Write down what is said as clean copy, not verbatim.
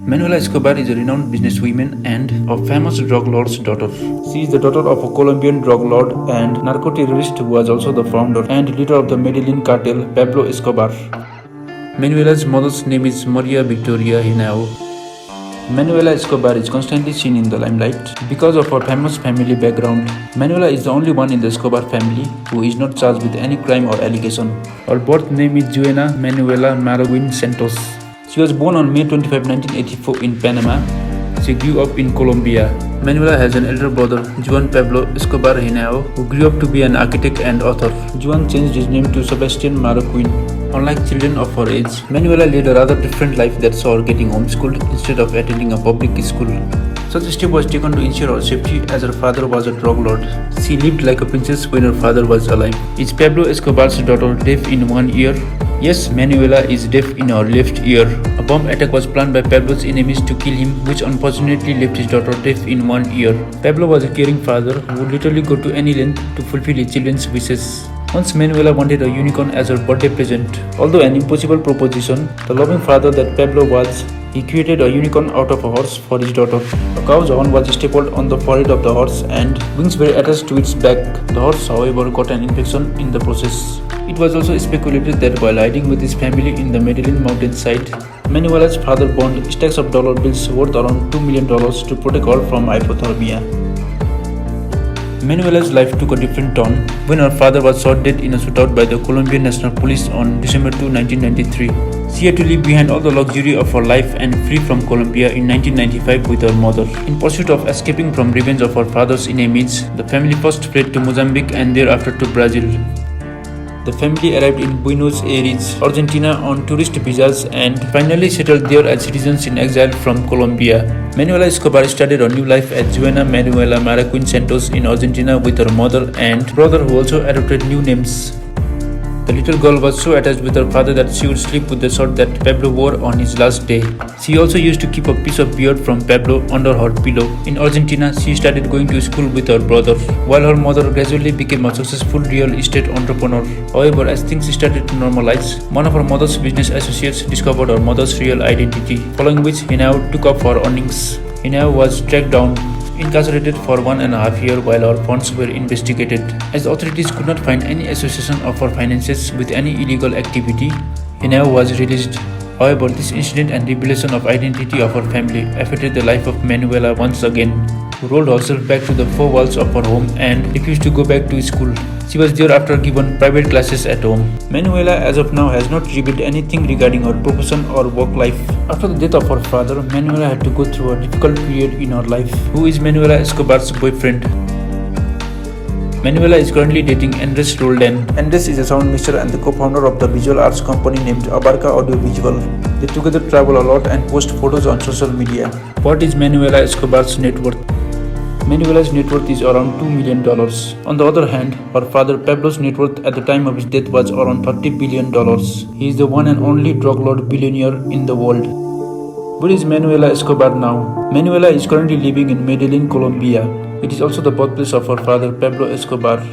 Manuela Escobar is a renowned businesswoman and a famous drug lord's daughter. She is the daughter of a Colombian drug lord and narco-terrorist who was also the founder and leader of the Medellín Cartel Pablo Escobar. Manuela's mother's name is Maria Victoria Henao. Manuela Escobar is constantly seen in the limelight because of her famous family background. Manuela is the only one in the Escobar family who is not charged with any crime or allegation. Her birth name is Juana Manuela Maragüin Santos. She was born on May 25, 1984 in Panama. She grew up in Colombia. Manuela has an elder brother, Juan Pablo Escobar Henao, who grew up to be an architect and author. Juan changed his name to Sebastian Maragüin. Unlike children of her age, Manuela led a rather different life that saw her getting homeschooled instead of attending a public school. Such a step was taken to ensure her safety as her father was a drug lord. She lived like a princess when her father was alive. Is Pablo Escobar's daughter deaf in one ear? Yes, Manuela is deaf in her left ear. A bomb attack was planned by Pablo's enemies to kill him, which unfortunately left his daughter deaf in one ear. Pablo was a caring father who would literally go to any length to fulfill his children's wishes. Once Manuela wanted a unicorn as her birthday present. Although an impossible proposition, the loving father that Pablo was, he created a unicorn out of a horse for his daughter. A cow's horn was stapled on the forehead of the horse and wings were attached to its back. The horse, however, got an infection in the process. It was also speculated that while hiding with his family in the Medellín mountainside, Manuela's father burned stacks of dollar bills worth around $2 million to protect her from hypothermia. Manuela's life took a different turn when her father was shot dead in a shootout by the Colombian National Police on December 2, 1993. She had to leave behind all the luxury of her life and flee from Colombia in 1995 with her mother. In pursuit of escaping from revenge of her father's enemies, the family first fled to Mozambique and thereafter to Brazil. The family arrived in Buenos Aires, Argentina on tourist visas and finally settled there as citizens in exile from Colombia. Manuela Escobar started a new life as Juana Manuela Maragüin Santos in Argentina with her mother and brother who also adopted new names. The little girl was so attached with her father that she would sleep with the shirt that Pablo wore on his last day. She also used to keep a piece of beard from Pablo under her pillow. In Argentina, she started going to school with her brother, while her mother gradually became a successful real estate entrepreneur. However, as things started to normalize, one of her mother's business associates discovered her mother's real identity, following which Henao took off her earnings. Henao was tracked down, incarcerated for 1.5 years while her funds were investigated. As the authorities could not find any association of her finances with any illegal activity, Henao was released. However, this incident and revelation of identity of her family affected the life of Manuela once again, who rolled herself back to the four walls of her home and refused to go back to school. She was thereafter given private classes at home. Manuela as of now has not revealed anything regarding her profession or work life. After the death of her father, Manuela had to go through a difficult period in her life. Who is Manuela Escobar's boyfriend? Manuela is currently dating Andres Roldan. Andres is a sound mixer and the co-founder of the visual arts company named Abarca Audiovisual. They together travel a lot and post photos on social media. What is Manuela Escobar's net worth? Manuela's net worth is around $2 million. On the other hand, her father Pablo's net worth at the time of his death was around $30 billion. He is the one and only drug lord billionaire in the world. Where is Manuela Escobar now? Manuela is currently living in Medellín, Colombia. It is also the birthplace of her father Pablo Escobar.